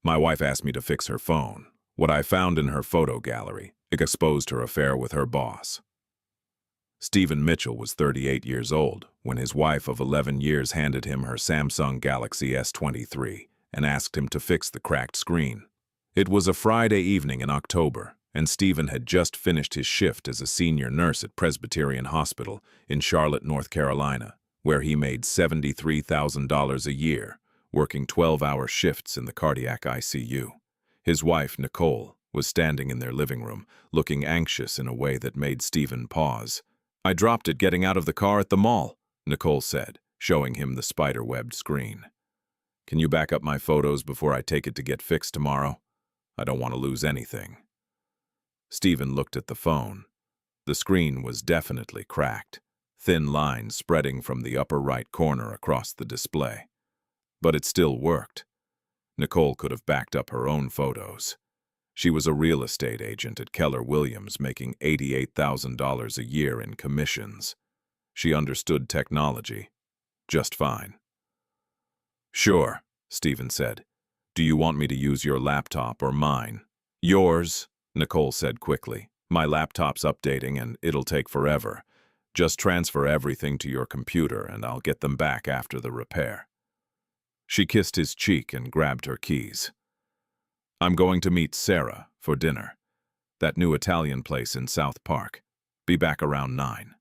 My wife asked me to fix her phone. What I found in her photo gallery exposed her affair with her boss. Stephen Mitchell was 38 years old when his wife of 11 years handed him her Samsung Galaxy S23 and asked him to fix the cracked screen. It was a Friday evening in October, and Stephen had just finished his shift as a senior nurse at Presbyterian Hospital in Charlotte, North Carolina, where he made $73,000 a year, working 12-hour shifts in the cardiac ICU. His wife, Nicole, was standing in their living room, looking anxious in a way that made Stephen pause. "I dropped it getting out of the car at the mall," Nicole said, showing him the spider-webbed screen. "Can you back up my photos before I take it to get fixed tomorrow? I don't want to lose anything." Stephen looked at the phone. The screen was definitely cracked, thin lines spreading from the upper right corner across the display. But it still worked. Nicole could have backed up her own photos. She was a real estate agent at Keller Williams, making $88,000 a year in commissions. She understood technology just fine. "Sure," Stephen said. "Do you want me to use your laptop or mine?" "Yours," Nicole said quickly. "My laptop's updating and it'll take forever. Just transfer everything to your computer and I'll get them back after the repair." She kissed his cheek and grabbed her keys. "I'm going to meet Sarah for dinner. That new Italian place in South Park. Be back around 9.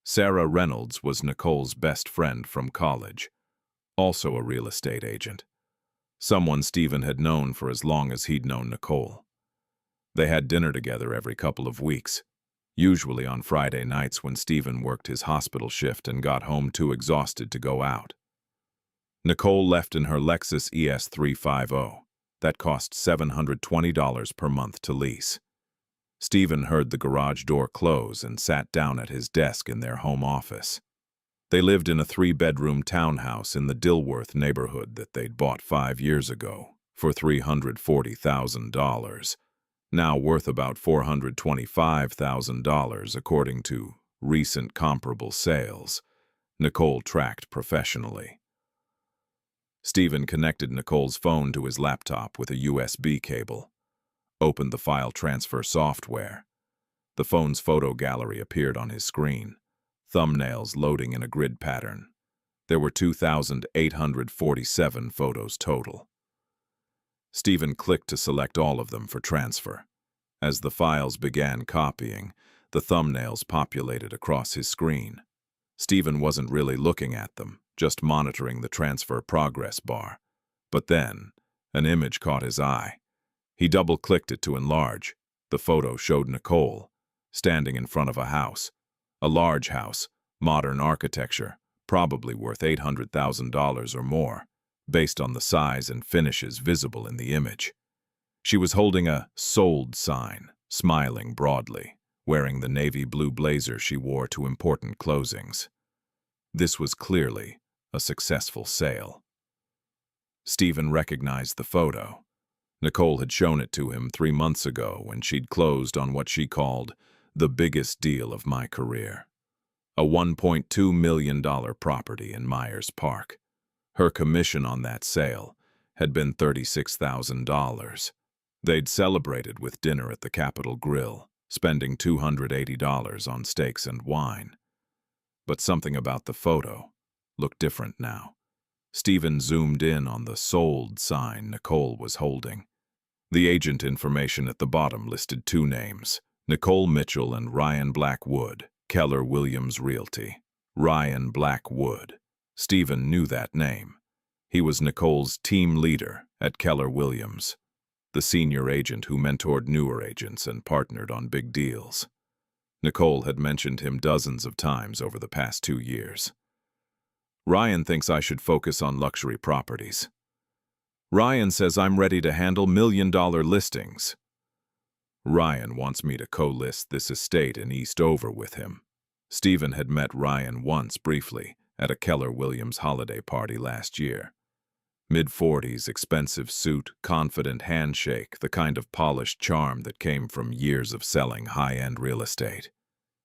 Sarah Reynolds was Nicole's best friend from college, also a real estate agent. Someone Stephen had known for as long as he'd known Nicole. They had dinner together every couple of weeks, usually on Friday nights when Stephen worked his hospital shift and got home too exhausted to go out. Nicole left in her Lexus ES350. That cost $720 per month to lease. Stephen heard the garage door close and sat down at his desk in their home office. They lived in a 3-bedroom townhouse in the Dilworth neighborhood that they'd bought 5 years ago for $340,000, now worth about $425,000 according to recent comparable sales Nicole tracked professionally. Stephen connected Nicole's phone to his laptop with a USB cable, opened the file transfer software. The phone's photo gallery appeared on his screen, thumbnails loading in a grid pattern. There were 2,847 photos total. Stephen clicked to select all of them for transfer. As the files began copying, the thumbnails populated across his screen. Stephen wasn't really looking at them, just monitoring the transfer progress bar. But then, an image caught his eye. He double-clicked it to enlarge. The photo showed Nicole, standing in front of a house. A large house, modern architecture, probably worth $800,000 or more, based on the size and finishes visible in the image. She was holding a "sold" sign, smiling broadly, wearing the navy blue blazer she wore to important closings. This was clearly a successful sale. Stephen recognized the photo. Nicole had shown it to him 3 months ago when she'd closed on what she called the biggest deal of my career, a $1.2 million property in Myers Park. Her commission on that sale had been $36,000. They'd celebrated with dinner at the Capitol Grill, spending $280 on steaks and wine. But something about the photo looked different now. Stephen zoomed in on the "sold" sign Nicole was holding. The agent information at the bottom listed 2 names, Nicole Mitchell and Ryan Blackwood, Keller Williams Realty. Ryan Blackwood. Stephen knew that name. He was Nicole's team leader at Keller Williams, the senior agent who mentored newer agents and partnered on big deals. Nicole had mentioned him dozens of times over the past 2 years. "Ryan thinks I should focus on luxury properties. Ryan says I'm ready to handle $1-million listings. Ryan wants me to co-list this estate in Eastover with him." Stephen had met Ryan once briefly at a Keller Williams holiday party last year. Mid-40s, expensive suit, confident handshake, the kind of polished charm that came from years of selling high-end real estate.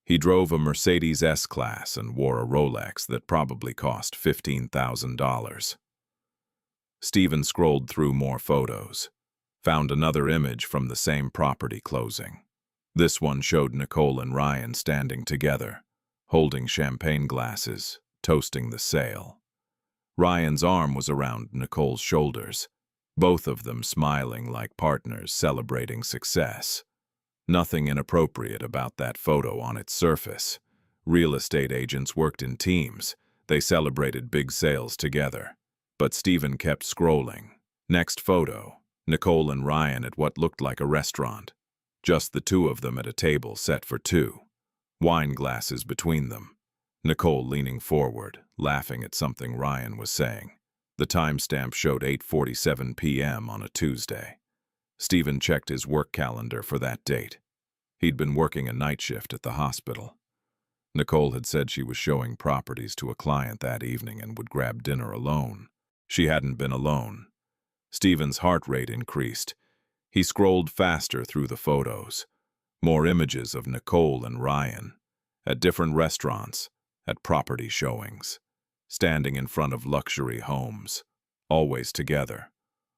He drove a Mercedes S-Class and wore a Rolex that probably cost $15,000. Stephen scrolled through more photos, found another image from the same property closing. This one showed Nicole and Ryan standing together, holding champagne glasses, toasting the sale. Ryan's arm was around Nicole's shoulders, both of them smiling like partners celebrating success. Nothing inappropriate about that photo on its surface. Real estate agents worked in teams. They celebrated big sales together. But Stephen kept scrolling. Next photo, Nicole and Ryan at what looked like a restaurant. Just the two of them at a table set for two. Wine glasses between them. Nicole leaning forward, laughing at something Ryan was saying. The timestamp showed 8:47 p.m. on a Tuesday. Stephen checked his work calendar for that date. He'd been working a night shift at the hospital. Nicole had said she was showing properties to a client that evening and would grab dinner alone. She hadn't been alone. Stephen's heart rate increased. He scrolled faster through the photos. More images of Nicole and Ryan, at different restaurants, at property showings, standing in front of luxury homes, always together,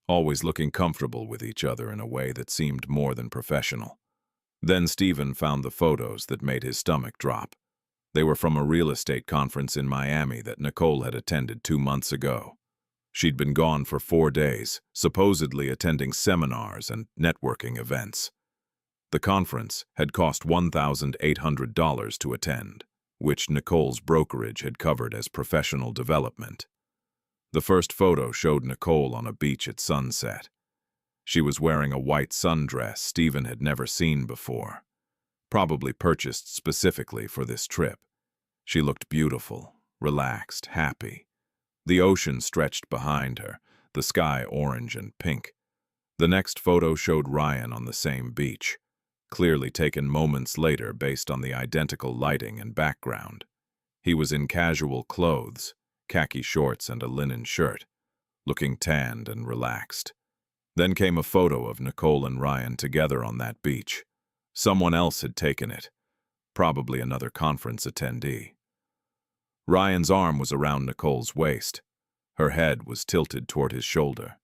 always looking comfortable with each other in a way that seemed more than professional. Then Stephen found the photos that made his stomach drop. They were from a real estate conference in Miami that Nicole had attended 2 months ago. She'd been gone for 4 days, supposedly attending seminars and networking events. The conference had cost $1,800 to attend, which Nicole's brokerage had covered as professional development. The first photo showed Nicole on a beach at sunset. She was wearing a white sundress Stephen had never seen before, probably purchased specifically for this trip. She looked beautiful, relaxed, happy. The ocean stretched behind her, the sky orange and pink. The next photo showed Ryan on the same beach, clearly taken moments later based on the identical lighting and background. He was in casual clothes, khaki shorts and a linen shirt, looking tanned and relaxed. Then came a photo of Nicole and Ryan together on that beach. Someone else had taken it, probably another conference attendee. Ryan's arm was around Nicole's waist. Her head was tilted toward his shoulder.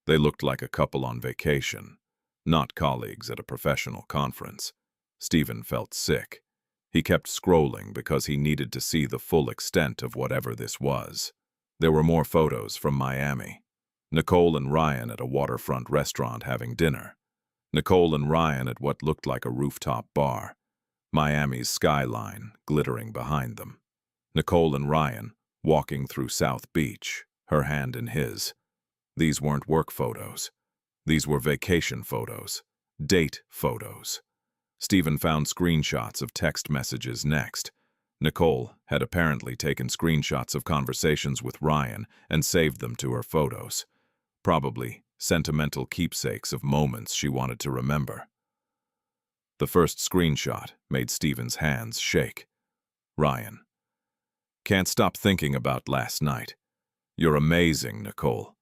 They looked like a couple on vacation, not colleagues at a professional conference. Stephen felt sick. He kept scrolling because he needed to see the full extent of whatever this was. There were more photos from Miami. Nicole and Ryan at a waterfront restaurant having dinner. Nicole and Ryan at what looked like a rooftop bar. Miami's skyline glittering behind them. Nicole and Ryan walking through South Beach, her hand in his. These weren't work photos. These were vacation photos, date photos. Stephen found screenshots of text messages next. Nicole had apparently taken screenshots of conversations with Ryan and saved them to her photos. Probably sentimental keepsakes of moments she wanted to remember. The first screenshot made Stephen's hands shake. Ryan. Can't stop thinking about last night. You're amazing, Nicole.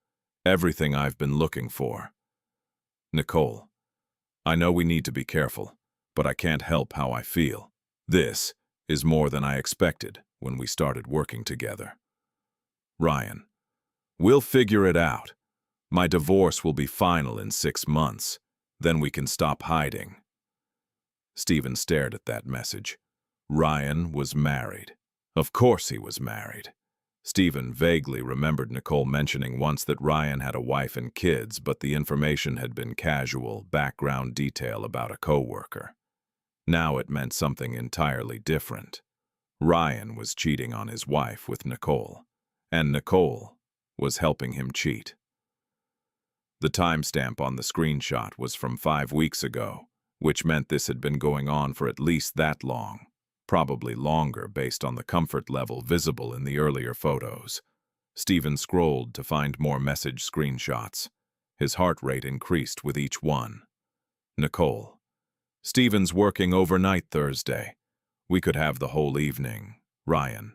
Everything I've been looking for. Nicole. I know we need to be careful, but I can't help how I feel. This is more than I expected when we started working together. Ryan. We'll figure it out. My divorce will be final in 6 months. Then we can stop hiding. Stephen stared at that message. Ryan was married. Of course he was married. Stephen vaguely remembered Nicole mentioning once that Ryan had a wife and kids, but the information had been casual, background detail about a coworker. Now it meant something entirely different. Ryan was cheating on his wife with Nicole, and Nicole was helping him cheat. The timestamp on the screenshot was from 5 weeks ago, which meant this had been going on for at least that long, probably longer based on the comfort level visible in the earlier photos. Stephen scrolled to find more message screenshots. His heart rate increased with each one. Nicole. Stephen's working overnight Thursday. We could have the whole evening. Ryan.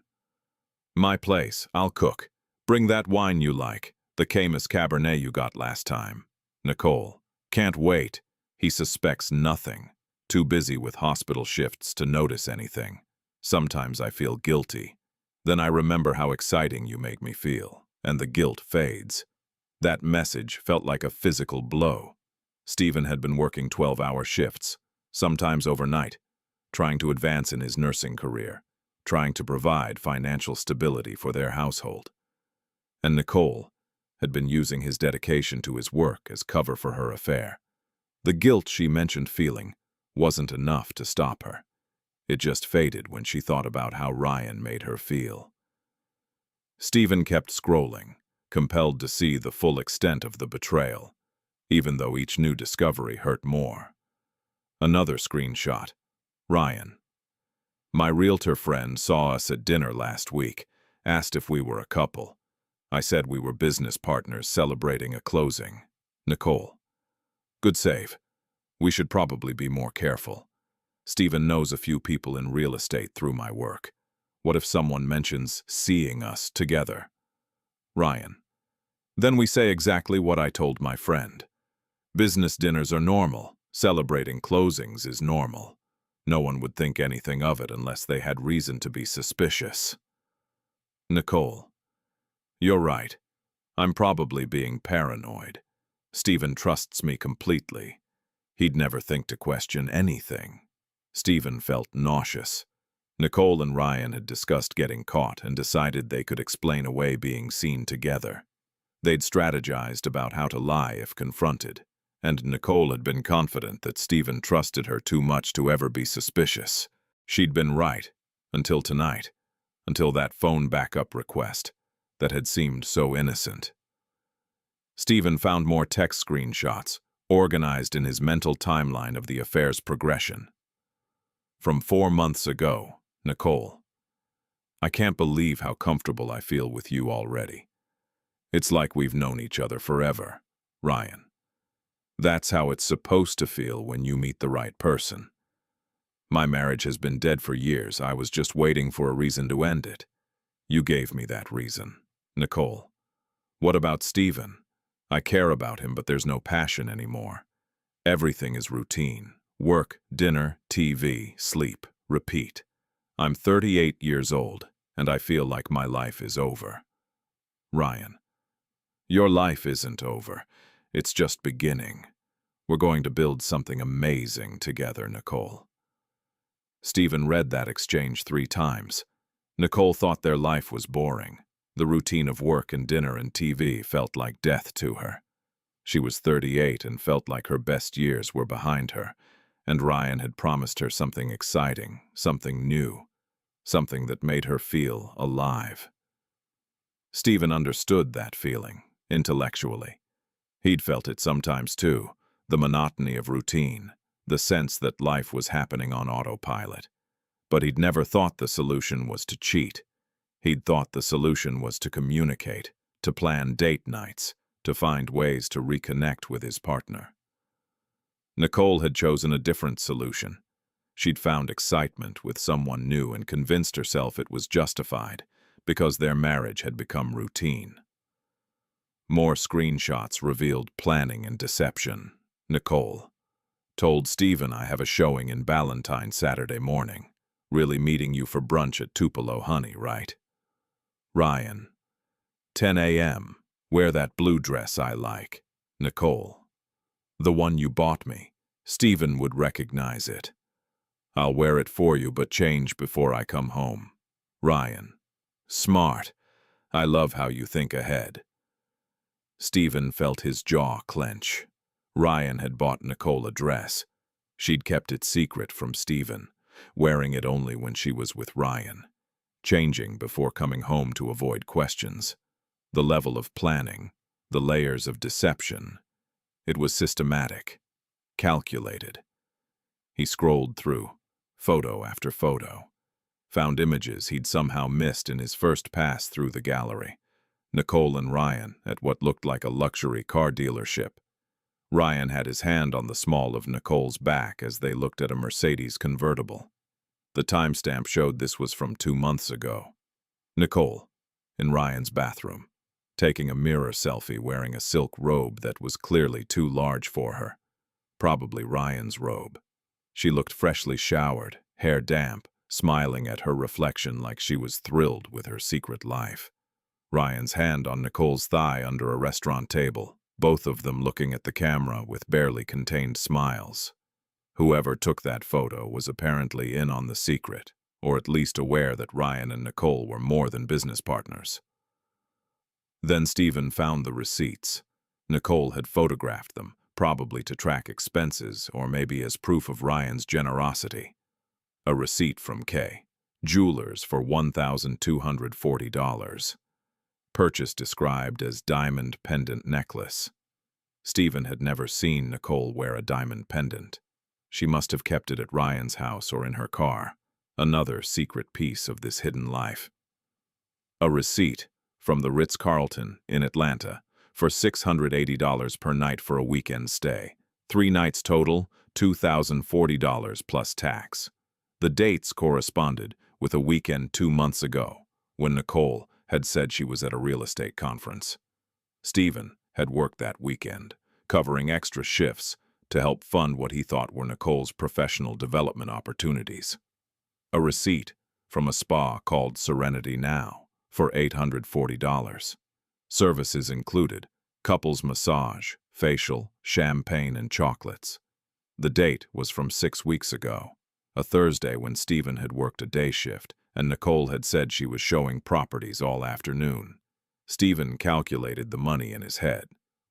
My place, I'll cook. Bring that wine you like, the Camus Cabernet you got last time. Nicole. Can't wait. He suspects nothing. Too busy with hospital shifts to notice anything. Sometimes I feel guilty. Then I remember how exciting you make me feel, and the guilt fades. That message felt like a physical blow. Stephen had been working 12-hour shifts, sometimes overnight, trying to advance in his nursing career, trying to provide financial stability for their household. And Nicole had been using his dedication to his work as cover for her affair. The guilt she mentioned feeling wasn't enough to stop her. It just faded when she thought about how Ryan made her feel. Stephen kept scrolling, compelled to see the full extent of the betrayal, even though each new discovery hurt more. Another screenshot. Ryan. My realtor friend saw us at dinner last week, asked if we were a couple. I said we were business partners celebrating a closing. Nicole. Good save. We should probably be more careful. Stephen knows a few people in real estate through my work. What if someone mentions seeing us together? Ryan. Then we say exactly what I told my friend. Business dinners are normal. Celebrating closings is normal. No one would think anything of it unless they had reason to be suspicious. Nicole. You're right. I'm probably being paranoid. Stephen trusts me completely. He'd never think to question anything. Stephen felt nauseous. Nicole and Ryan had discussed getting caught and decided they could explain away being seen together. They'd strategized about how to lie if confronted, and Nicole had been confident that Stephen trusted her too much to ever be suspicious. She'd been right, until tonight, until that phone backup request that had seemed so innocent. Stephen found more text screenshots, organized in his mental timeline of the affair's progression. From 4 months ago, Nicole. I can't believe how comfortable I feel with you already. It's like we've known each other forever. Ryan. That's how it's supposed to feel when you meet the right person. My marriage has been dead for years. I was just waiting for a reason to end it. You gave me that reason. Nicole. What about Stephen? I care about him, but there's no passion anymore. Everything is routine. Work, dinner, TV, sleep, repeat. I'm 38 years old, and I feel like my life is over. Ryan. Your life isn't over. It's just beginning. We're going to build something amazing together, Nicole. Stephen read that exchange 3 times. Nicole thought their life was boring. The routine of work and dinner and TV felt like death to her. She was 38 and felt like her best years were behind her, and Ryan had promised her something exciting, something new, something that made her feel alive. Stephen understood that feeling, intellectually. He'd felt it sometimes too, the monotony of routine, the sense that life was happening on autopilot. But he'd never thought the solution was to cheat. He'd thought the solution was to communicate, to plan date nights, to find ways to reconnect with his partner. Nicole had chosen a different solution. She'd found excitement with someone new and convinced herself it was justified because their marriage had become routine. More screenshots revealed planning and deception. Nicole. Told Stephen I have a showing in Ballantyne Saturday morning. Really meeting you for brunch at Tupelo, honey, right? Ryan. 10 a.m. Wear that blue dress I like. Nicole. The one you bought me. Stephen would recognize it. I'll wear it for you, but change before I come home. Ryan. Smart. I love how you think ahead. Stephen felt his jaw clench. Ryan had bought Nicole a dress. She'd kept it secret from Stephen, wearing it only when she was with Ryan, changing before coming home to avoid questions. The level of planning, the layers of deception. It was systematic, calculated. He scrolled through, photo after photo, found images he'd somehow missed in his first pass through the gallery. Nicole and Ryan at what looked like a luxury car dealership. Ryan had his hand on the small of Nicole's back as they looked at a Mercedes convertible. The timestamp showed this was from 2 months ago. Nicole, in Ryan's bathroom, taking a mirror selfie wearing a silk robe that was clearly too large for her. Probably Ryan's robe. She looked freshly showered, hair damp, smiling at her reflection like she was thrilled with her secret life. Ryan's hand on Nicole's thigh under a restaurant table, both of them looking at the camera with barely contained smiles. Whoever took that photo was apparently in on the secret, or at least aware that Ryan and Nicole were more than business partners. Then Stephen found the receipts. Nicole had photographed them, probably to track expenses or maybe as proof of Ryan's generosity. A receipt from K. Jewelers for $1,240. Purchase described as diamond pendant necklace. Stephen had never seen Nicole wear a diamond pendant. She must have kept it at Ryan's house or in her car. Another secret piece of this hidden life. A receipt from the Ritz-Carlton in Atlanta for $680 per night for a weekend stay. 3 nights total, $2,040 plus tax. The dates corresponded with a weekend 2 months ago, when Nicole had said she was at a real estate conference. Stephen had worked that weekend, covering extra shifts to help fund what he thought were Nicole's professional development opportunities. A receipt from a spa called Serenity Now for $840. Services included couples massage, facial, champagne, and chocolates. The date was from 6 weeks ago, a Thursday when Stephen had worked a day shift and Nicole had said she was showing properties all afternoon. Stephen calculated the money in his head.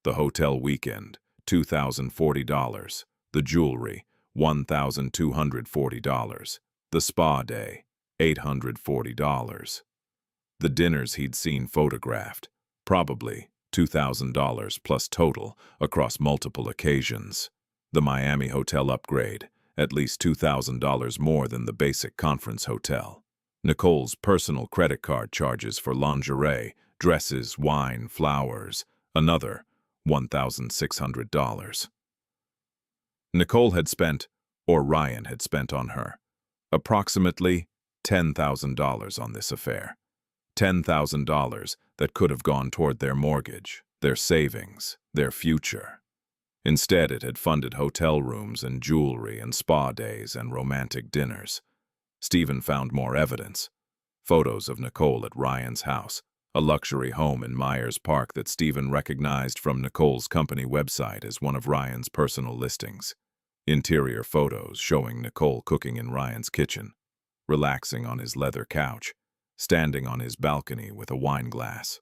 The hotel weekend, $2,040. The jewelry, $1,240. The spa day, $840. The dinners he'd seen photographed, probably $2,000 plus total across multiple occasions. The Miami hotel upgrade, at least $2,000 more than the basic conference hotel. Nicole's personal credit card charges for lingerie, dresses, wine, flowers, another $1,600. Nicole had spent, or Ryan had spent on her, approximately $10,000 on this affair. $10,000 that could have gone toward their mortgage, their savings, their future. Instead, it had funded hotel rooms and jewelry and spa days and romantic dinners. Stephen found more evidence. Photos of Nicole at Ryan's house, a luxury home in Myers Park that Stephen recognized from Nicole's company website as one of Ryan's personal listings. Interior photos showing Nicole cooking in Ryan's kitchen, relaxing on his leather couch, standing on his balcony with a wine glass.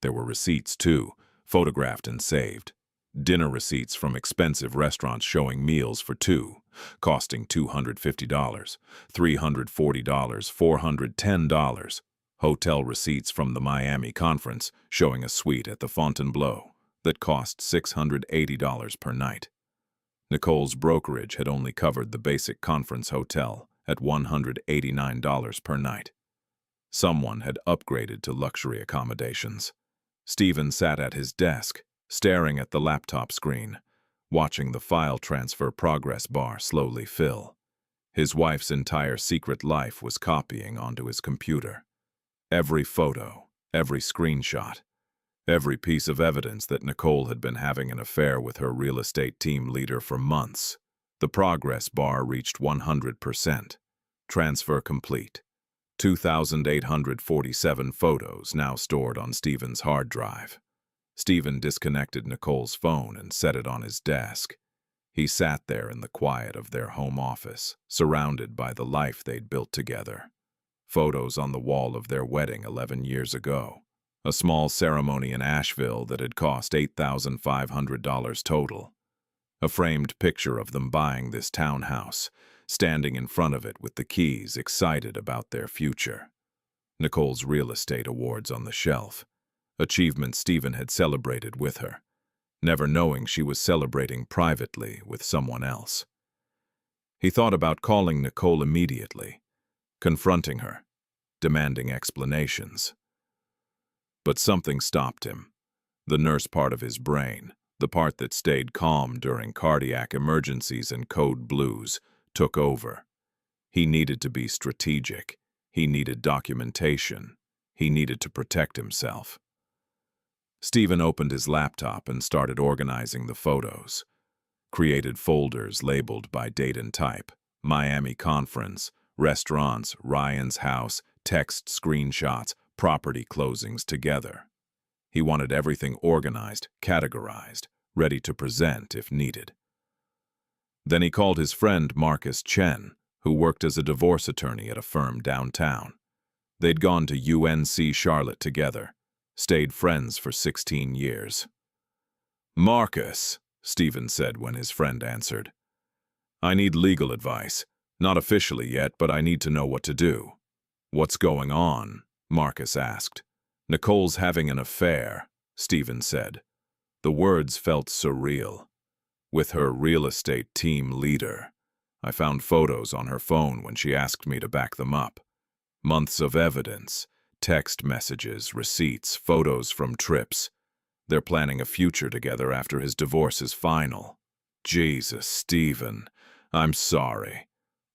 There were receipts, too, photographed and saved. Dinner receipts from expensive restaurants showing meals for two, costing $250, $340, $410. Hotel receipts from the Miami conference showing a suite at the Fontainebleau that cost $680 per night. Nicole's brokerage had only covered the basic conference hotel at $189 per night. Someone had upgraded to luxury accommodations. Stephen sat at his desk, staring at the laptop screen, watching the file transfer progress bar slowly fill. His wife's entire secret life was copying onto his computer. Every photo, every screenshot, every piece of evidence that Nicole had been having an affair with her real estate team leader for months. The progress bar reached 100%. Transfer complete. 2,847 photos now stored on Stephen's hard drive. Stephen disconnected Nicole's phone and set it on his desk. He sat there in the quiet of their home office, surrounded by the life they'd built together. Photos on the wall of their wedding 11 years ago. A small ceremony in Asheville that had cost $8,500 total. A framed picture of them buying this townhouse, standing in front of it with the keys, excited about their future. Nicole's real estate awards on the shelf. Achievements Stephen had celebrated with her, never knowing she was celebrating privately with someone else. He thought about calling Nicole immediately, confronting her, demanding explanations. But something stopped him. The nurse part of his brain, the part that stayed calm during cardiac emergencies and code blues, took over. He needed to be strategic. He needed documentation. He needed to protect himself. Stephen opened his laptop and started organizing the photos. Created folders labeled by date and type: Miami conference, restaurants, Ryan's house, text screenshots, property closings together. He wanted everything organized, categorized, ready to present if needed. Then he called his friend Marcus Chen, who worked as a divorce attorney at a firm downtown. They'd gone to UNC Charlotte together, stayed friends for 16 years. "Marcus," Stephen said when his friend answered. "I need legal advice. Not officially yet, but I need to know what to do." "What's going on?" Marcus asked. "Nicole's having an affair," Stephen said. The words felt surreal. "With her real estate team leader. I found photos on her phone when she asked me to back them up. Months of evidence, text messages, receipts, photos from trips. They're planning a future together after his divorce is final." "Jesus, Stephen, I'm sorry."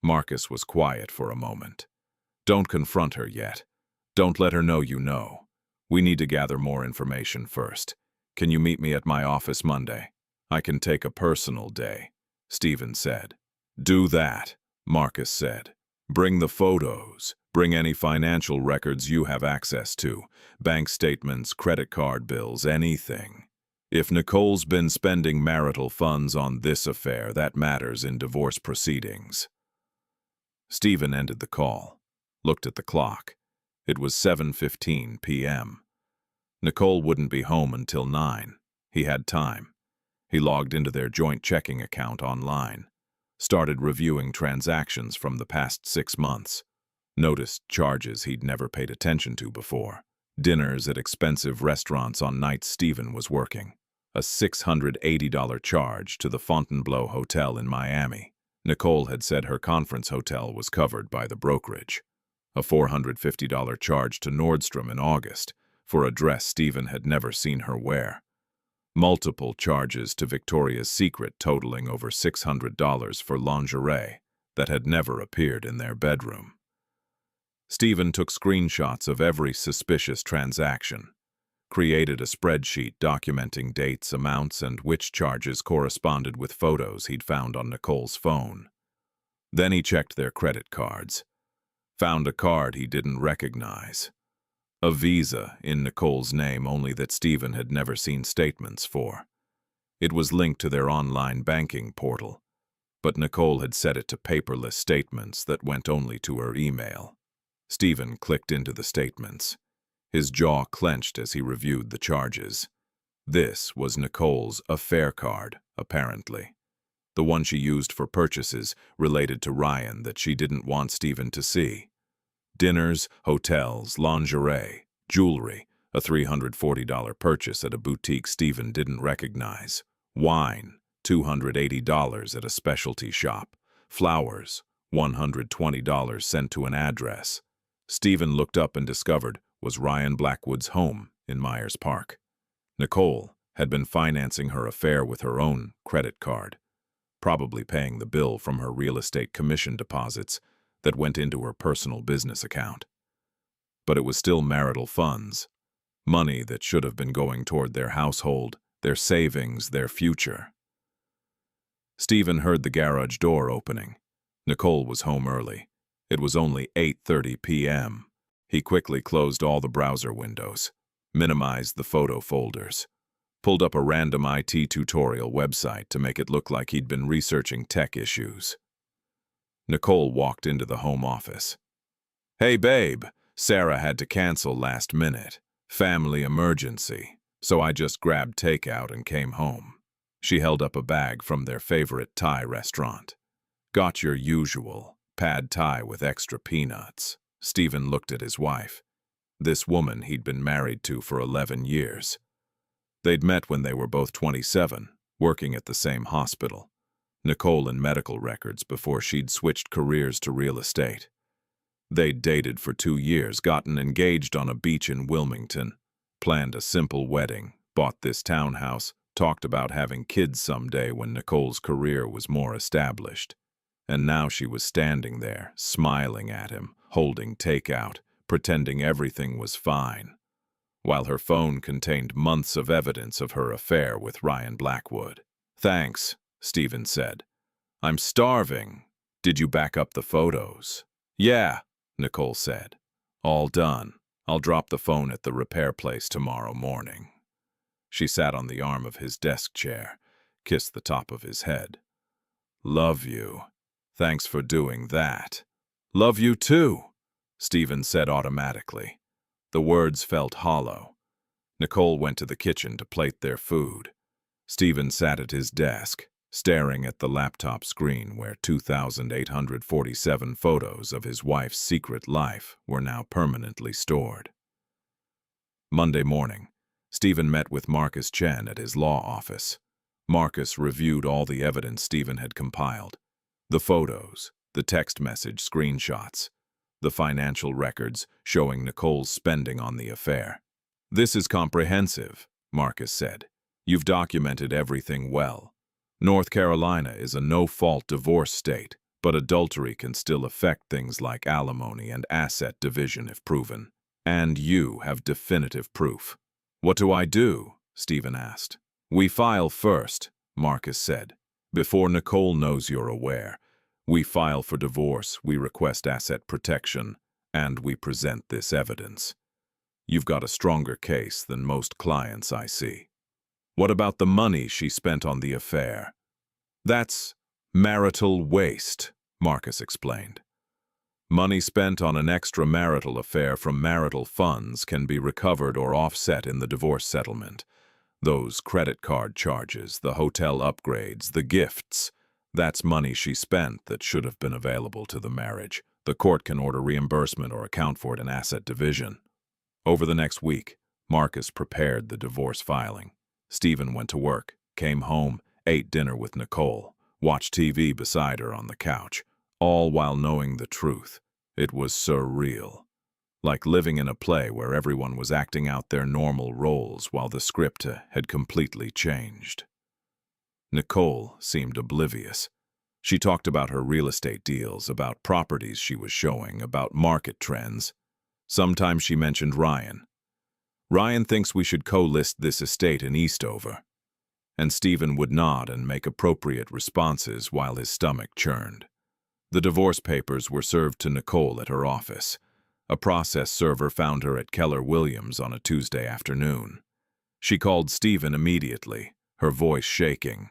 Marcus was quiet for a moment. "Don't confront her yet. Don't let her know you know. We need to gather more information first. Can you meet me at my office Monday? I can take a personal day," Stephen said. "Do that," Marcus said. "Bring the photos. Bring any financial records you have access to. Bank statements, credit card bills, anything. If Nicole's been spending marital funds on this affair, that matters in divorce proceedings." Stephen ended the call, looked at the clock. It was 7:15 p.m. Nicole wouldn't be home until 9. He had time. He logged into their joint checking account online, started reviewing transactions from the past 6 months, noticed charges he'd never paid attention to before. Dinners at expensive restaurants on nights Stephen was working. A $680 charge to the Fontainebleau Hotel in Miami. Nicole had said her conference hotel was covered by the brokerage. A $450 charge to Nordstrom in August for a dress Stephen had never seen her wear. Multiple charges to Victoria's Secret totaling over $600 for lingerie that had never appeared in their bedroom. Stephen took screenshots of every suspicious transaction, created a spreadsheet documenting dates, amounts, and which charges corresponded with photos he'd found on Nicole's phone. Then he checked their credit cards, found a card he didn't recognize. A Visa in Nicole's name, only that Stephen had never seen statements for. It was linked to their online banking portal, but Nicole had set it to paperless statements that went only to her email. Stephen clicked into the statements. His jaw clenched as he reviewed the charges. This was Nicole's affair card, apparently. The one she used for purchases related to Ryan that she didn't want Stephen to see. Dinners, hotels, lingerie, jewelry, a $340 purchase at a boutique Stephen didn't recognize. Wine, $280 at a specialty shop. Flowers, $120 sent to an address. Stephen looked up and discovered was Ryan Blackwood's home in Myers Park. Nicole had been financing her affair with her own credit card, probably paying the bill from her real estate commission deposits that went into her personal business account. But it was still marital funds, money that should have been going toward their household, their savings, their future. Stephen heard the garage door opening. Nicole was home early. It was only 8:30 p.m. He quickly closed all the browser windows, minimized the photo folders, pulled up a random IT tutorial website to make it look like he'd been researching tech issues. Nicole walked into the home office. "Hey, babe, Sarah had to cancel last minute. Family emergency, so I just grabbed takeout and came home." She held up a bag from their favorite Thai restaurant. "Got your usual pad Thai with extra peanuts." Stephen looked at his wife, this woman he'd been married to for 11 years. They'd met when they were both 27, working at the same hospital. Nicole in medical records before she'd switched careers to real estate. They'd dated for 2 years, gotten engaged on a beach in Wilmington, planned a simple wedding, bought this townhouse, talked about having kids someday when Nicole's career was more established. And now she was standing there, smiling at him, holding takeout, pretending everything was fine, while her phone contained months of evidence of her affair with Ryan Blackwood. "Thanks," Stephen said. "I'm starving. Did you back up the photos?" "Yeah," Nicole said. "All done." I'll drop the phone at the repair place tomorrow morning. She sat on the arm of his desk chair, kissed the top of his head. Love you. Thanks for doing that. Love you too, Stephen said automatically. The words felt hollow. Nicole went to the kitchen to plate their food. Stephen sat at his desk, staring at the laptop screen where 2,847 photos of his wife's secret life were now permanently stored. Monday morning, Stephen met with Marcus Chen at his law office. Marcus reviewed all the evidence Stephen had compiled. The photos, the text message screenshots, the financial records showing Nicole's spending on the affair. This is comprehensive, Marcus said. You've documented everything well. North Carolina is a no-fault divorce state, but adultery can still affect things like alimony and asset division if proven. And you have definitive proof. What do I do? Stephen asked. We file first, Marcus said. Before Nicole knows you're aware. We file for divorce, we request asset protection, and we present this evidence. You've got a stronger case than most clients I see. What about the money she spent on the affair? That's marital waste, Marcus explained. Money spent on an extramarital affair from marital funds can be recovered or offset in the divorce settlement. Those credit card charges, the hotel upgrades, the gifts, that's money she spent that should have been available to the marriage. The court can order reimbursement or account for it in asset division. Over the next week, Marcus prepared the divorce filing. Stephen went to work, came home, ate dinner with Nicole, watched TV beside her on the couch, all while knowing the truth. It was surreal. Like living in a play where everyone was acting out their normal roles while the script had completely changed. Nicole seemed oblivious. She talked about her real estate deals, about properties she was showing, about market trends. Sometimes she mentioned Ryan. Ryan thinks we should co-list this estate in Eastover. And Stephen would nod and make appropriate responses while his stomach churned. The divorce papers were served to Nicole at her office. A process server found her at Keller Williams on a Tuesday afternoon. She called Stephen immediately, her voice shaking.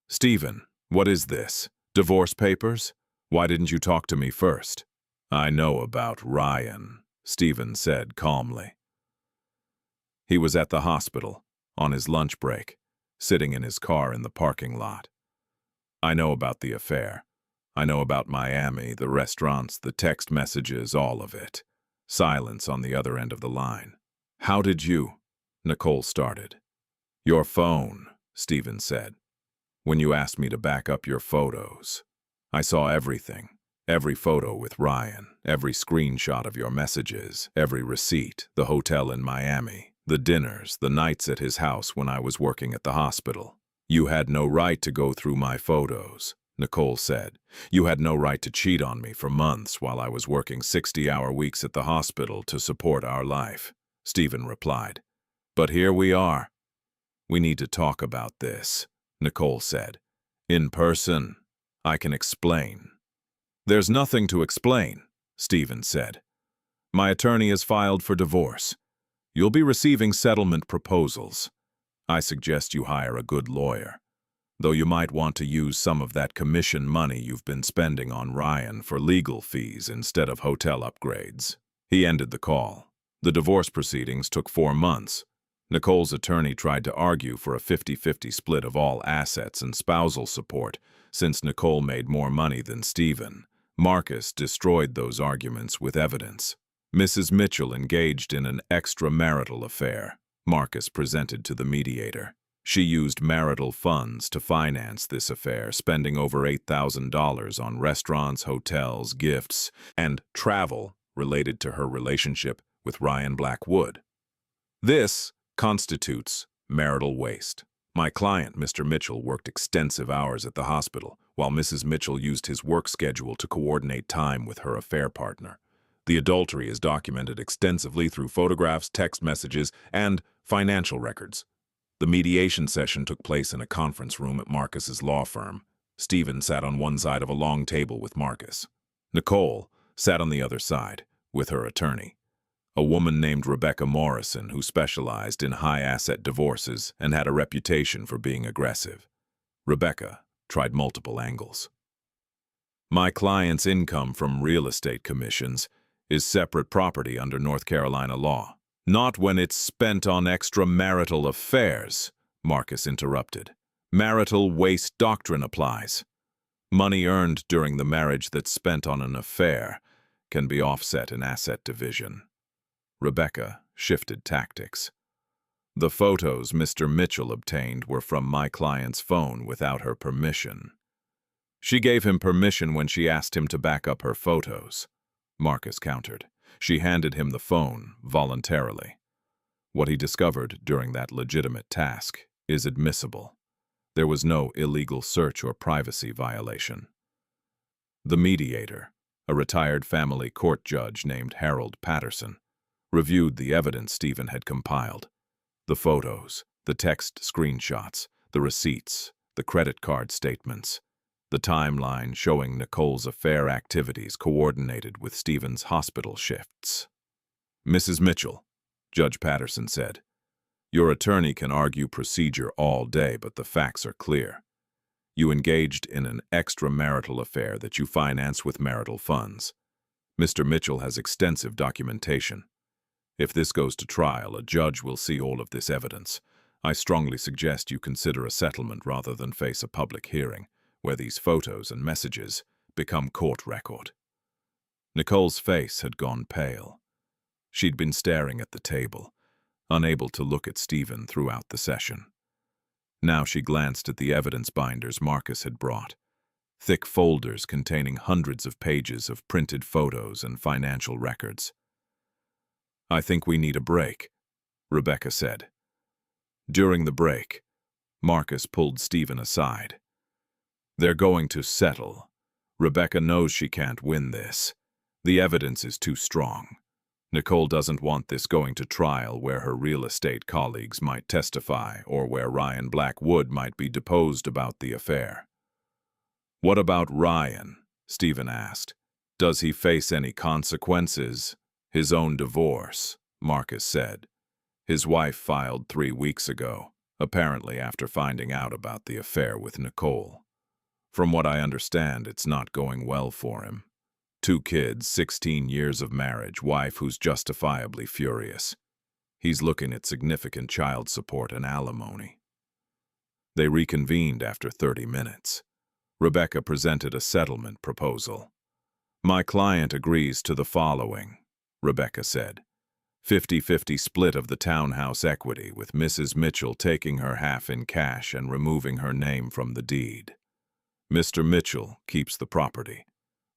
Stephen, what is this? Divorce papers? Why didn't you talk to me first? I know about Ryan, Stephen said calmly. He was at the hospital, on his lunch break, sitting in his car in the parking lot. I know about the affair. I know about Miami, the restaurants, the text messages, all of it. Silence on the other end of the line. How did you? Nicole started. Your phone, Stephen said. When you asked me to back up your photos. I saw everything. Every photo with Ryan, every screenshot of your messages, every receipt, the hotel in Miami, the dinners, the nights at his house when I was working at the hospital. You had no right to go through my photos, Nicole said. You had no right to cheat on me for months while I was working 60-hour weeks at the hospital to support our life, Stephen replied. But here we are. We need to talk about this, Nicole said. In person, I can explain. There's nothing to explain, Stephen said. My attorney has filed for divorce. You'll be receiving settlement proposals. I suggest you hire a good lawyer, though you might want to use some of that commission money you've been spending on Ryan for legal fees instead of hotel upgrades. He ended the call. The divorce proceedings took 4 months. Nicole's attorney tried to argue for a 50-50 split of all assets and spousal support, since Nicole made more money than Stephen. Marcus destroyed those arguments with evidence. Mrs. Mitchell engaged in an extramarital affair, Marcus presented to the mediator. She used marital funds to finance this affair, spending over $8,000 on restaurants, hotels, gifts, and travel related to her relationship with Ryan Blackwood. This constitutes marital waste. My client, Mr. Mitchell, worked extensive hours at the hospital, while Mrs. Mitchell used his work schedule to coordinate time with her affair partner. The adultery is documented extensively through photographs, text messages, and financial records. The mediation session took place in a conference room at Marcus's law firm. Stephen sat on one side of a long table with Marcus. Nicole sat on the other side, with her attorney. a woman named Rebecca Morrison who specialized in high-asset divorces and had a reputation for being aggressive. Rebecca tried multiple angles. My client's income from real estate commissions is separate property under North Carolina law. Not when it's spent on extramarital affairs, Marcus interrupted. Marital waste doctrine applies. Money earned during the marriage that's spent on an affair can be offset in asset division. Rebecca shifted tactics. The photos Mr. Mitchell obtained were from my client's phone without her permission. She gave him permission when she asked him to back up her photos. Marcus countered. She handed him the phone voluntarily. What he discovered during that legitimate task is admissible. There was no illegal search or privacy violation. The mediator, a retired family court judge named Harold Patterson, reviewed the evidence Stephen had compiled. The photos, the text screenshots, the receipts, the credit card statements, the timeline showing Nicole's affair activities coordinated with Stephen's hospital shifts. Mrs. Mitchell, Judge Patterson said, your attorney can argue procedure all day, but the facts are clear. You engaged in an extramarital affair that you financed with marital funds. Mr. Mitchell has extensive documentation. If this goes to trial, a judge will see all of this evidence. I strongly suggest you consider a settlement rather than face a public hearing, where these photos and messages become court record. Nicole's face had gone pale. She'd been staring at the table, unable to look at Stephen throughout the session. Now she glanced at the evidence binders Marcus had brought, thick folders containing hundreds of pages of printed photos and financial records. I think we need a break, Rebecca said. During the break, Marcus pulled Stephen aside. They're going to settle. Rebecca knows she can't win this. The evidence is too strong. Nicole doesn't want this going to trial where her real estate colleagues might testify or where Ryan Blackwood might be deposed about the affair. What about Ryan? Stephen asked. Does he face any consequences? His own divorce, Marcus said. His wife filed 3 weeks ago, apparently after finding out about the affair with Nicole. From what I understand, it's not going well for him. 2 kids, 16 years of marriage, wife who's justifiably furious. He's looking at significant child support and alimony. They reconvened after 30 minutes. Rebecca presented a settlement proposal. My client agrees to the following, Rebecca said. 50-50 split of the townhouse equity, with Mrs. Mitchell taking her half in cash and removing her name from the deed. Mr. Mitchell keeps the property.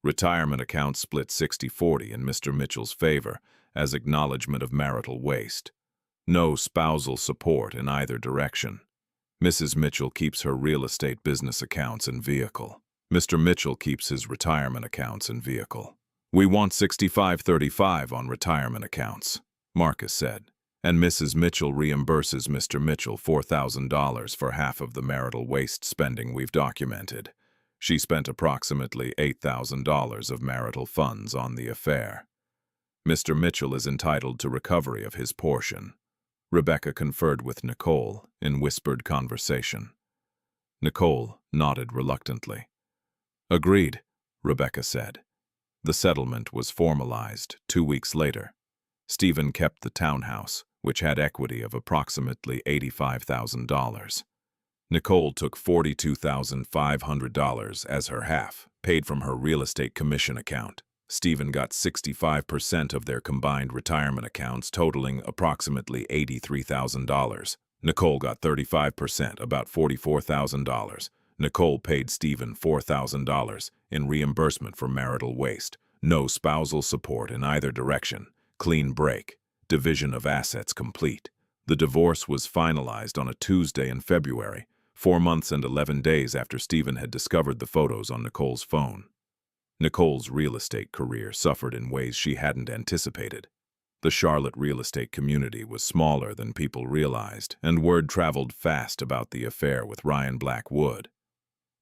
Retirement account split 60-40 in Mr. Mitchell's favor as acknowledgement of marital waste. No spousal support in either direction. Mrs. Mitchell keeps her real estate business accounts and vehicle. Mr. Mitchell keeps his retirement accounts and vehicle. We want 65-35 on retirement accounts, Marcus said, and Mrs. Mitchell reimburses Mr. Mitchell $4,000 for half of the marital waste spending we've documented. She spent approximately $8,000 of marital funds on the affair. Mr. Mitchell is entitled to recovery of his portion. Rebecca conferred with Nicole in whispered conversation. Nicole nodded reluctantly. Agreed, Rebecca said. The settlement was formalized 2 weeks later. Stephen kept the townhouse, which had equity of approximately $85,000. Nicole took $42,500 as her half, paid from her real estate commission account. Stephen got 65% of their combined retirement accounts, totaling approximately $83,000. Nicole got 35%, about $44,000. Nicole paid Stephen $4,000 in reimbursement for marital waste. No spousal support in either direction. Clean break. Division of assets complete. The divorce was finalized on a Tuesday in February, 4 months and 11 days after Stephen had discovered the photos on Nicole's phone. Nicole's real estate career suffered in ways she hadn't anticipated. The Charlotte real estate community was smaller than people realized, and word traveled fast about the affair with Ryan Blackwood.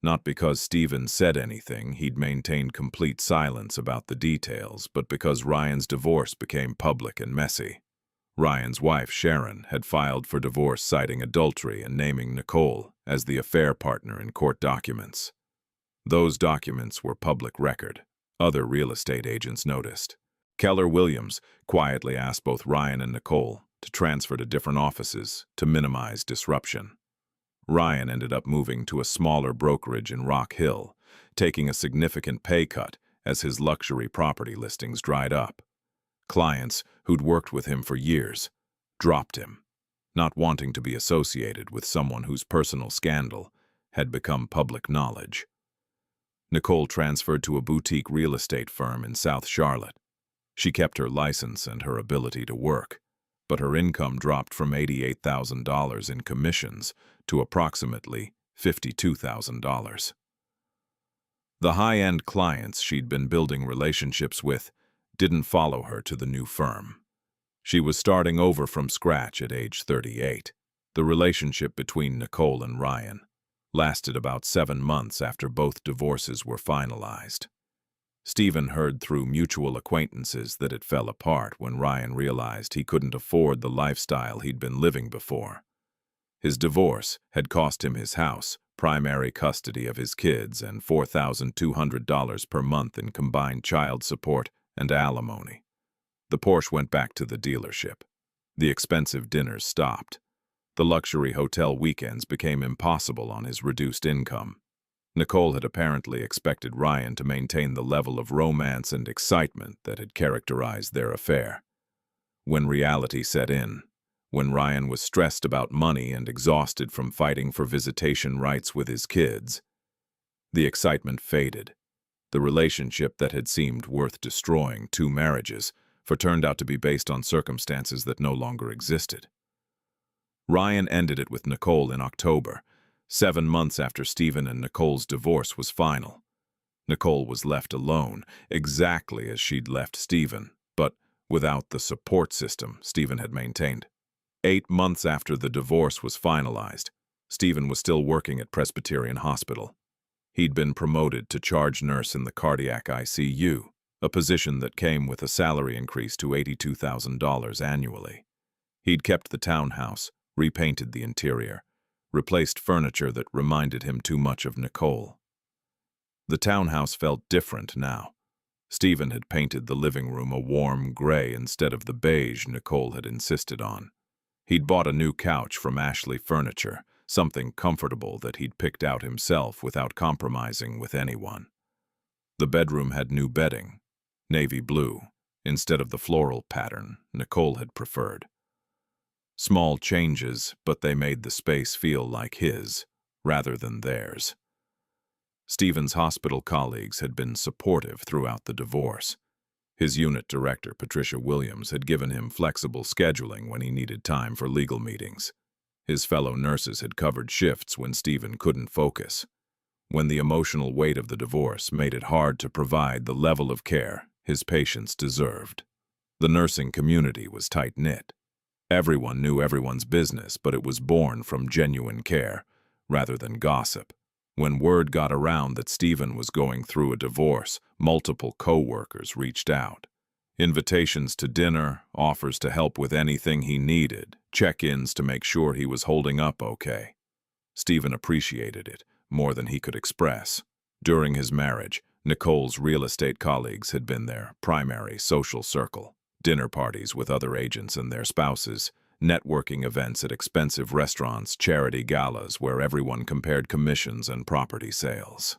Not because Stephen said anything, he'd maintained complete silence about the details, but because Ryan's divorce became public and messy. Ryan's wife, Sharon, had filed for divorce citing adultery and naming Nicole as the affair partner in court documents. Those documents were public record. Other real estate agents noticed. Keller Williams quietly asked both Ryan and Nicole to transfer to different offices to minimize disruption. Ryan ended up moving to a smaller brokerage in Rock Hill, taking a significant pay cut as his luxury property listings dried up. Clients who'd worked with him for years dropped him, not wanting to be associated with someone whose personal scandal had become public knowledge. Nicole transferred to a boutique real estate firm in South Charlotte. She kept her license and her ability to work, but her income dropped from $88,000 in commissions to approximately $52,000. The high-end clients she'd been building relationships with didn't follow her to the new firm. She was starting over from scratch at age 38. The relationship between Nicole and Ryan lasted about 7 months after both divorces were finalized. Stephen heard through mutual acquaintances that it fell apart when Ryan realized he couldn't afford the lifestyle he'd been living before. His divorce had cost him his house, primary custody of his kids, and $4,200 per month in combined child support and alimony. The Porsche went back to the dealership. The expensive dinners stopped. The luxury hotel weekends became impossible on his reduced income. Nicole had apparently expected Ryan to maintain the level of romance and excitement that had characterized their affair. When reality set in, when Ryan was stressed about money and exhausted from fighting for visitation rights with his kids, the excitement faded. The relationship that had seemed worth destroying 2 marriages turned out to be based on circumstances that no longer existed. Ryan ended it with Nicole in October, 7 months after Stephen and Nicole's divorce was final. Nicole was left alone, exactly as she'd left Stephen, but without the support system Stephen had maintained. 8 months after the divorce was finalized, Stephen was still working at Presbyterian Hospital. He'd been promoted to charge nurse in the cardiac ICU, a position that came with a salary increase to $82,000 annually. He'd kept the townhouse, repainted the interior, replaced furniture that reminded him too much of Nicole. The townhouse felt different now. Stephen had painted the living room a warm gray instead of the beige Nicole had insisted on. He'd bought a new couch from Ashley Furniture, something comfortable that he'd picked out himself without compromising with anyone. The bedroom had new bedding, navy blue, instead of the floral pattern Nicole had preferred. Small changes, but they made the space feel like his, rather than theirs. Stephen's hospital colleagues had been supportive throughout the divorce. His unit director, Patricia Williams, had given him flexible scheduling when he needed time for legal meetings. His fellow nurses had covered shifts when Stephen couldn't focus. When the emotional weight of the divorce made it hard to provide the level of care his patients deserved. The nursing community was tight-knit. Everyone knew everyone's business, but it was born from genuine care, rather than gossip. When word got around that Stephen was going through a divorce, multiple co-workers reached out. Invitations to dinner, offers to help with anything he needed, check-ins to make sure he was holding up okay. Stephen appreciated it more than he could express. During his marriage, Nicole's real estate colleagues had been their primary social circle. Dinner parties with other agents and their spouses, networking events at expensive restaurants, charity galas where everyone compared commissions and property sales.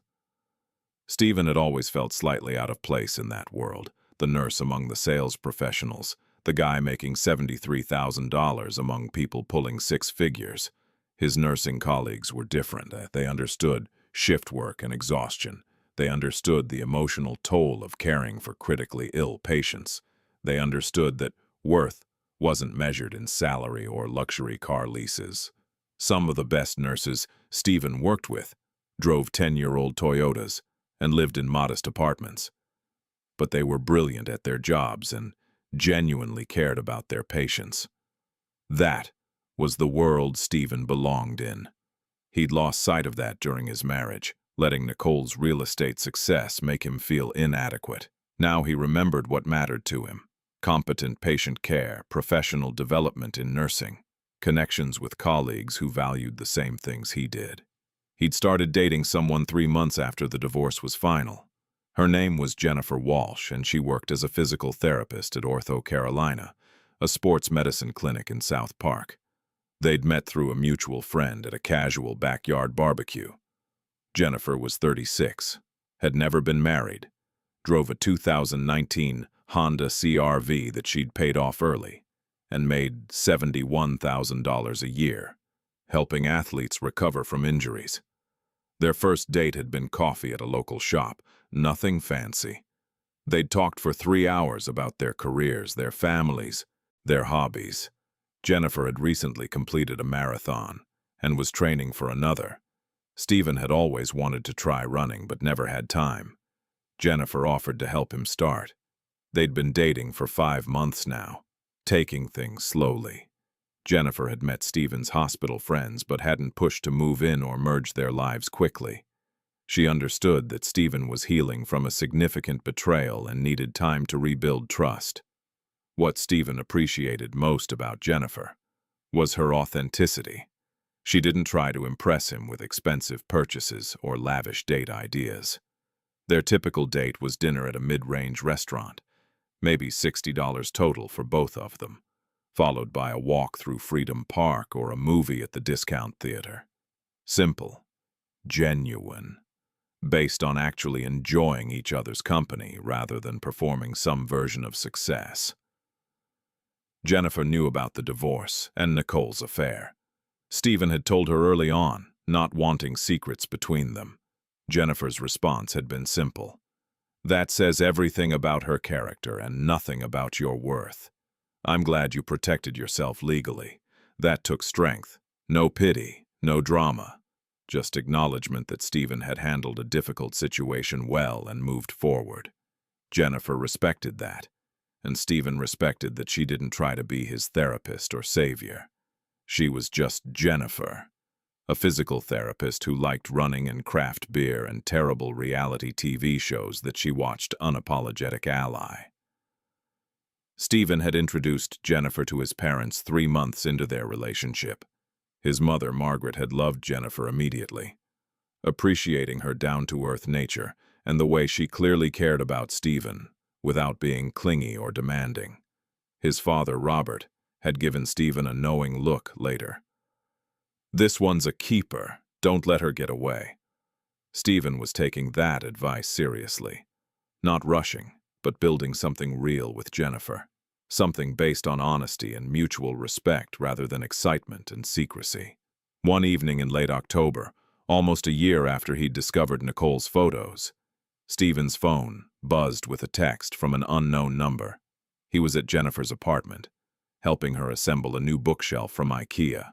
Stephen had always felt slightly out of place in that world, the nurse among the sales professionals, the guy making $73,000 among people pulling 6 figures. His nursing colleagues were different. They understood shift work and exhaustion. They understood the emotional toll of caring for critically ill patients. They understood that worth wasn't measured in salary or luxury car leases. Some of the best nurses Stephen worked with drove 10-year-old Toyotas and lived in modest apartments. But they were brilliant at their jobs and genuinely cared about their patients. That was the world Stephen belonged in. He'd lost sight of that during his marriage, letting Nicole's real estate success make him feel inadequate. Now he remembered what mattered to him: competent patient care, professional development in nursing, connections with colleagues who valued the same things he did. He'd started dating someone 3 months after the divorce was final. Her name was Jennifer Walsh, and she worked as a physical therapist at Ortho Carolina, a sports medicine clinic in South Park. They'd met through a mutual friend at a casual backyard barbecue. Jennifer was 36, had never been married, drove a 2019 Honda CR-V that she'd paid off early, and made $71,000 a year, helping athletes recover from injuries. Their first date had been coffee at a local shop, nothing fancy. They'd talked for 3 hours about their careers, their families, their hobbies. Jennifer had recently completed a marathon and was training for another. Stephen had always wanted to try running but never had time. Jennifer offered to help him start. They'd been dating for 5 months now, taking things slowly. Jennifer had met Stephen's hospital friends but hadn't pushed to move in or merge their lives quickly. She understood that Stephen was healing from a significant betrayal and needed time to rebuild trust. What Stephen appreciated most about Jennifer was her authenticity. She didn't try to impress him with expensive purchases or lavish date ideas. Their typical date was dinner at a mid-range restaurant, maybe $60 total for both of them, followed by a walk through Freedom Park or a movie at the discount theater. Simple, genuine, based on actually enjoying each other's company rather than performing some version of success. Jennifer knew about the divorce and Nicole's affair. Stephen had told her early on, not wanting secrets between them. Jennifer's response had been simple: "That says everything about her character and nothing about your worth. I'm glad you protected yourself legally. That took strength. No pity, no drama. Just acknowledgement that Stephen had handled a difficult situation well and moved forward." Jennifer respected that, and Stephen respected that she didn't try to be his therapist or savior. She was just Jennifer, a physical therapist who liked running and craft beer and terrible reality TV shows that she watched unapologetic ally. Stephen had introduced Jennifer to his parents 3 months into their relationship. His mother, Margaret, had loved Jennifer immediately, appreciating her down-to-earth nature and the way she clearly cared about Stephen, without being clingy or demanding. His father, Robert, had given Stephen a knowing look later. "This one's a keeper. Don't let her get away." Stephen was taking that advice seriously, not rushing, but building something real with Jennifer, something based on honesty and mutual respect rather than excitement and secrecy. One evening in late October, almost a year after he'd discovered Nicole's photos, Stephen's phone buzzed with a text from an unknown number. He was at Jennifer's apartment, helping her assemble a new bookshelf from IKEA,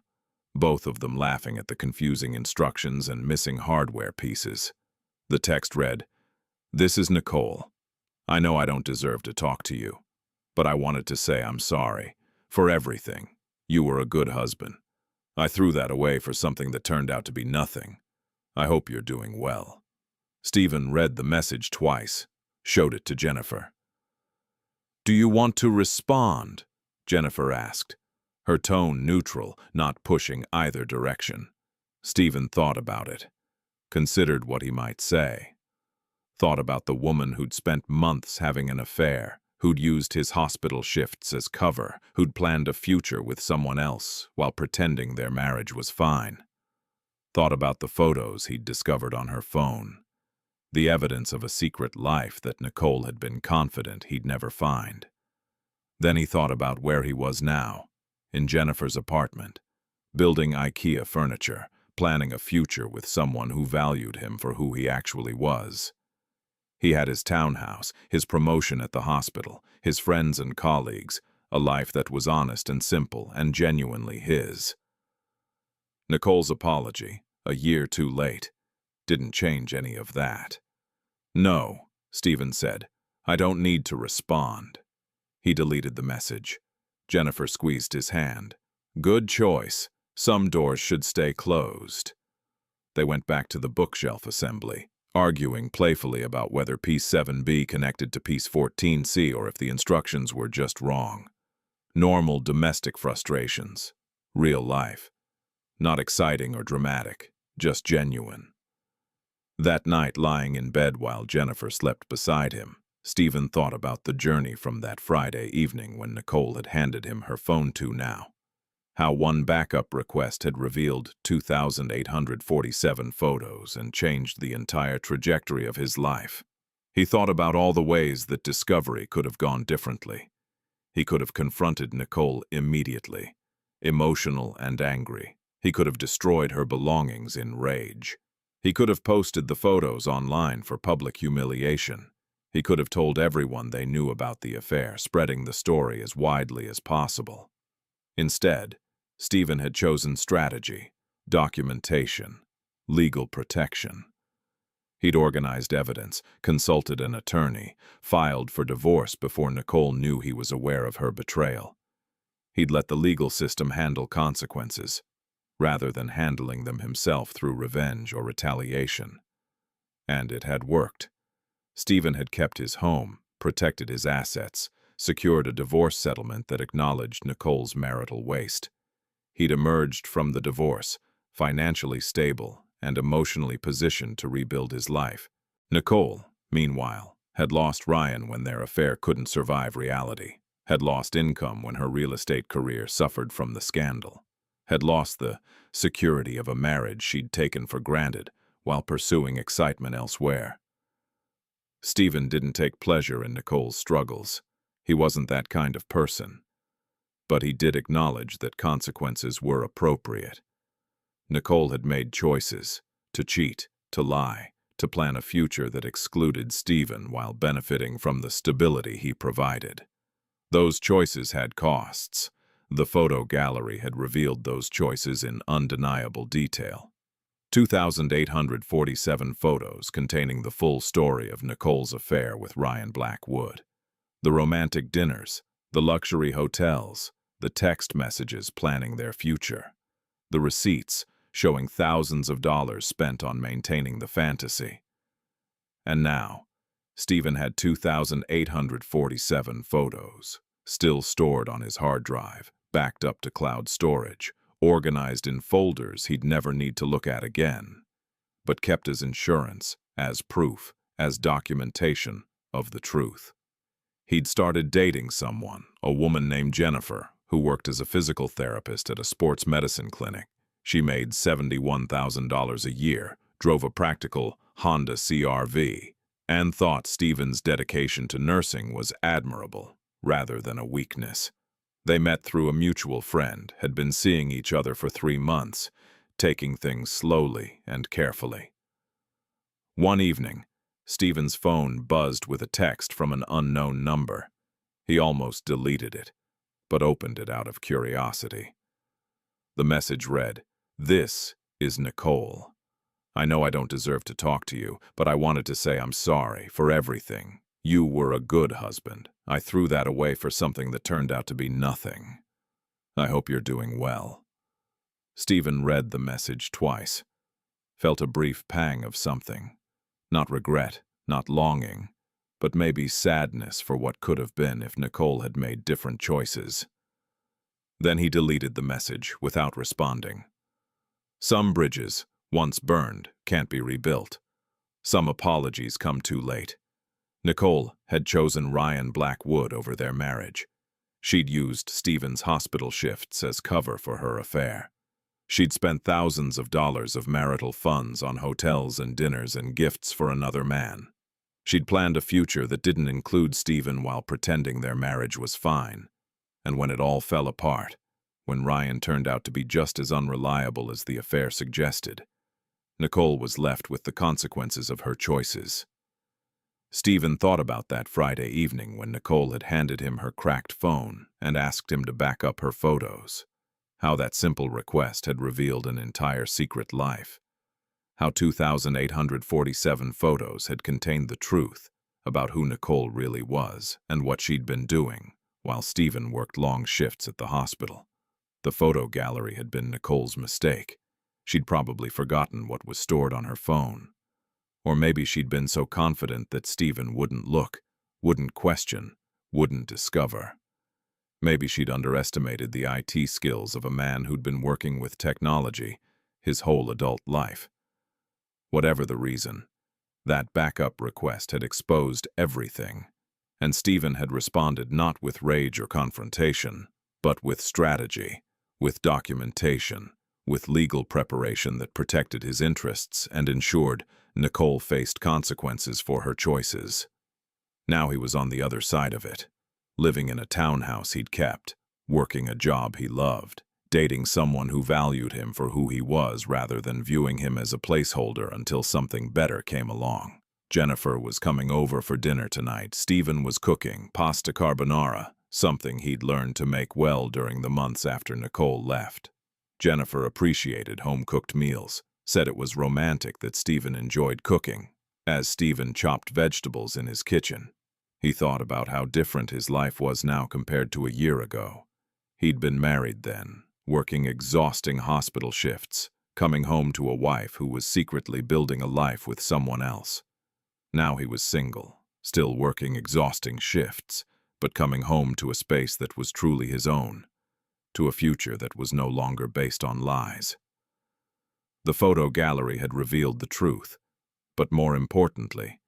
both of them laughing at the confusing instructions and missing hardware pieces. The text read, "This is Nicole. I know I don't deserve to talk to you, but I wanted to say I'm sorry for everything. You were a good husband. I threw that away for something that turned out to be nothing. I hope you're doing well." Stephen read the message twice, showed it to Jennifer. "Do you want to respond?" Jennifer asked, her tone neutral, not pushing either direction. Stephen thought about it, considered what he might say. Thought about the woman who'd spent months having an affair, who'd used his hospital shifts as cover, who'd planned a future with someone else while pretending their marriage was fine. Thought about the photos he'd discovered on her phone, the evidence of a secret life that Nicole had been confident he'd never find. Then he thought about where he was now, in Jennifer's apartment, building IKEA furniture, planning a future with someone who valued him for who he actually was. He had his townhouse, his promotion at the hospital, his friends and colleagues, a life that was honest and simple and genuinely his. Nicole's apology, a year too late, didn't change any of that. "No," Stephen said, "I don't need to respond." He deleted the message. Jennifer squeezed his hand. "Good choice. Some doors should stay closed." They went back to the bookshelf assembly, arguing playfully about whether piece 7B connected to piece 14C or if the instructions were just wrong. Normal domestic frustrations. Real life. Not exciting or dramatic, just genuine. That night, lying in bed while Jennifer slept beside him, Stephen thought about the journey from that Friday evening when Nicole had handed him her phone to now. How one backup request had revealed 2,847 photos and changed the entire trajectory of his life. He thought about all the ways that discovery could have gone differently. He could have confronted Nicole immediately, emotional and angry. He could have destroyed her belongings in rage. He could have posted the photos online for public humiliation. He could have told everyone they knew about the affair, spreading the story as widely as possible. Instead, Stephen had chosen strategy, documentation, legal protection. He'd organized evidence, consulted an attorney, filed for divorce before Nicole knew he was aware of her betrayal. He'd let the legal system handle consequences, rather than handling them himself through revenge or retaliation. And it had worked. Stephen had kept his home, protected his assets, secured a divorce settlement that acknowledged Nicole's marital waste. He'd emerged from the divorce, financially stable and emotionally positioned to rebuild his life. Nicole, meanwhile, had lost Ryan when their affair couldn't survive reality, had lost income when her real estate career suffered from the scandal, had lost the security of a marriage she'd taken for granted while pursuing excitement elsewhere. Stephen didn't take pleasure in Nicole's struggles. He wasn't that kind of person. But he did acknowledge that consequences were appropriate. Nicole had made choices, to cheat, to lie, to plan a future that excluded Stephen while benefiting from the stability he provided. Those choices had costs. The photo gallery had revealed those choices in undeniable detail. 2,847 photos containing the full story of Nicole's affair with Ryan Blackwood. The romantic dinners, the luxury hotels, the text messages planning their future. The receipts showing thousands of dollars spent on maintaining the fantasy. And now, Stephen had 2,847 photos, still stored on his hard drive, backed up to cloud storage, organized in folders he'd never need to look at again, but kept as insurance, as proof, as documentation of the truth. He'd started dating someone, a woman named Jennifer, who worked as a physical therapist at a sports medicine clinic. She made $71,000 a year, drove a practical Honda CR-V, and thought Stephen's dedication to nursing was admirable, rather than a weakness. They met through a mutual friend, had been seeing each other for 3 months, taking things slowly and carefully. One evening, Stephen's phone buzzed with a text from an unknown number. He almost deleted it, but opened it out of curiosity. The message read, "This is Nicole. I know I don't deserve to talk to you, but I wanted to say I'm sorry for everything. You were a good husband. I threw that away for something that turned out to be nothing. I hope you're doing well." Stephen read the message twice, felt a brief pang of something. Not regret, not longing, but maybe sadness for what could have been if Nicole had made different choices. Then he deleted the message without responding. Some bridges, once burned, can't be rebuilt. Some apologies come too late. Nicole had chosen Ryan Blackwood over their marriage. She'd used Stephen's hospital shifts as cover for her affair. She'd spent thousands of dollars of marital funds on hotels and dinners and gifts for another man. She'd planned a future that didn't include Stephen while pretending their marriage was fine. And when it all fell apart, when Ryan turned out to be just as unreliable as the affair suggested, Nicole was left with the consequences of her choices. Stephen thought about that Friday evening when Nicole had handed him her cracked phone and asked him to back up her photos. How that simple request had revealed an entire secret life. How 2,847 photos had contained the truth about who Nicole really was and what she'd been doing while Stephen worked long shifts at the hospital. The photo gallery had been Nicole's mistake. She'd probably forgotten what was stored on her phone. Or maybe she'd been so confident that Stephen wouldn't look, wouldn't question, wouldn't discover. Maybe she'd underestimated the IT skills of a man who'd been working with technology his whole adult life. Whatever the reason, that backup request had exposed everything, and Stephen had responded not with rage or confrontation, but with strategy, with documentation, with legal preparation that protected his interests and ensured Nicole faced consequences for her choices. Now he was on the other side of it, living in a townhouse he'd kept, working a job he loved, dating someone who valued him for who he was rather than viewing him as a placeholder until something better came along. Jennifer was coming over for dinner tonight. Stephen was cooking pasta carbonara, something he'd learned to make well during the months after Nicole left. Jennifer appreciated home-cooked meals, said it was romantic that Stephen enjoyed cooking. As Stephen chopped vegetables in his kitchen, he thought about how different his life was now compared to a year ago. He'd been married then, working exhausting hospital shifts, coming home to a wife who was secretly building a life with someone else. Now he was single, still working exhausting shifts, but coming home to a space that was truly his own, to a future that was no longer based on lies. The photo gallery had revealed the truth, but more importantly,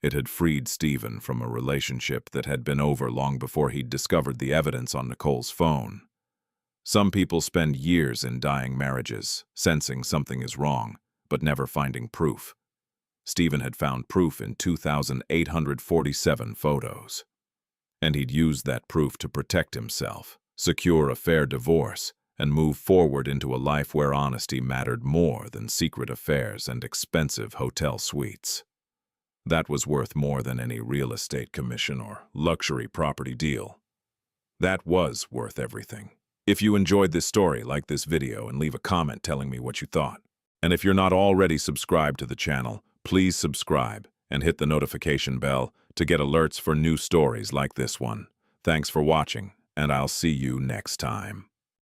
it had freed Stephen from a relationship that had been over long before he'd discovered the evidence on Nicole's phone. Some people spend years in dying marriages, sensing something is wrong, but never finding proof. Stephen had found proof in 2,847 photos. And he'd used that proof to protect himself, secure a fair divorce, and move forward into a life where honesty mattered more than secret affairs and expensive hotel suites. That was worth more than any real estate commission or luxury property deal. That was worth everything. If you enjoyed this story, like this video and leave a comment telling me what you thought. And if you're not already subscribed to the channel, please subscribe and hit the notification bell to get alerts for new stories like this one. Thanks for watching, and I'll see you next time.